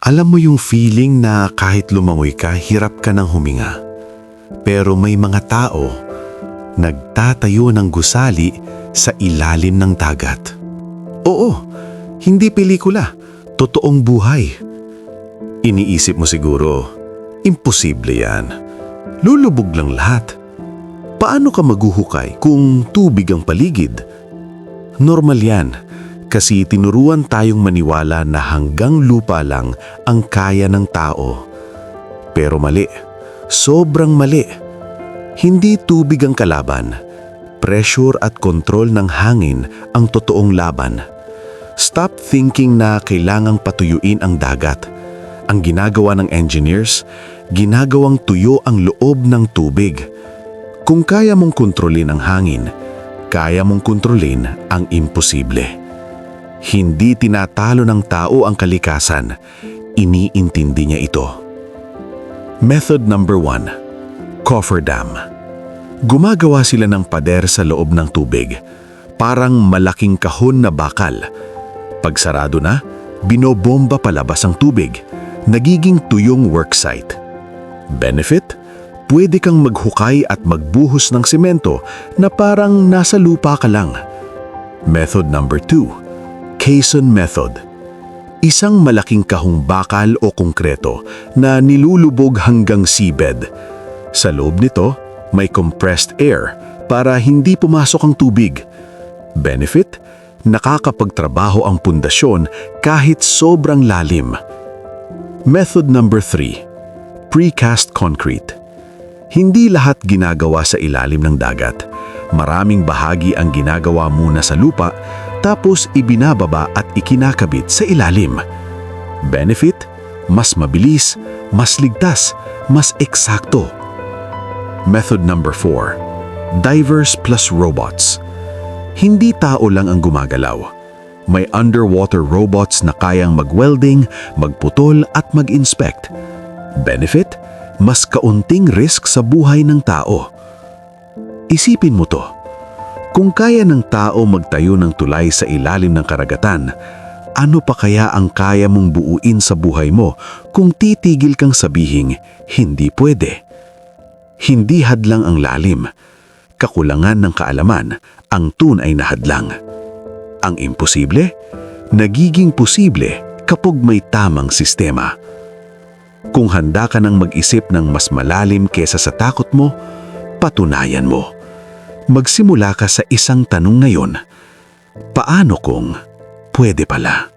Alam mo yung feeling na kahit lumangoy ka, hirap ka ng huminga. Pero may mga tao, nagtatayo ng gusali sa ilalim ng dagat. Oo, hindi pelikula, totoong buhay. Iniisip mo siguro, imposible yan. Lulubog lang lahat. Paano ka maghuhukay kung tubig ang paligid? Normal yan, kasi tinuruan tayong maniwala na hanggang lupa lang ang kaya ng tao. Pero mali, sobrang mali. Hindi tubig ang kalaban. Pressure at kontrol ng hangin ang totoong laban. Stop thinking na kailangang patuyuin ang dagat. Ang ginagawa ng engineers, ginagawang tuyo ang loob ng tubig. Kung kaya mong kontrolin ang hangin, kaya mong kontrolin ang imposible. Hindi tinatalo ng tao ang kalikasan, iniintindi niya ito. Method number 1, cofferdam. Gumagawa sila ng pader sa loob ng tubig, parang malaking kahon na bakal. Pag sarado na, binobomba palabas ang tubig, nagiging tuyong worksite. Benefit? Pwede kang maghukay at magbuhos ng semento na parang nasa lupa ka lang. Method number 2, caisson method. Isang malaking kahong bakal o konkreto na nilulubog hanggang seabed. Sa loob nito, may compressed air para hindi pumasok ang tubig. Benefit? Nakakapagtrabaho ang pundasyon kahit sobrang lalim. Method number 3, precast concrete. Hindi lahat ginagawa sa ilalim ng dagat. Maraming bahagi ang ginagawa muna sa lupa, tapos ibinababa at ikinakabit sa ilalim. Benefit? Mas mabilis, mas ligtas, mas eksakto. Method number 4, divers plus robots. Hindi tao lang ang gumagalaw. May underwater robots na kayang mag-welding, magputol at mag-inspect. Benefit? Mas kaunting risk sa buhay ng tao. Isipin mo to. Kung kaya ng tao magtayo ng tulay sa ilalim ng karagatan, ano pa kaya ang kaya mong buuin sa buhay mo kung titigil kang sabihing hindi pwede? Hindi hadlang ang lalim. Kakulangan ng kaalaman ang tunay na hadlang. Ang imposible, nagiging posible kapag may tamang sistema. Kung handa ka nang mag-isip ng mas malalim kesa sa takot mo, patunayan mo. Magsimula ka sa isang tanong ngayon. Paano kung pwede pala?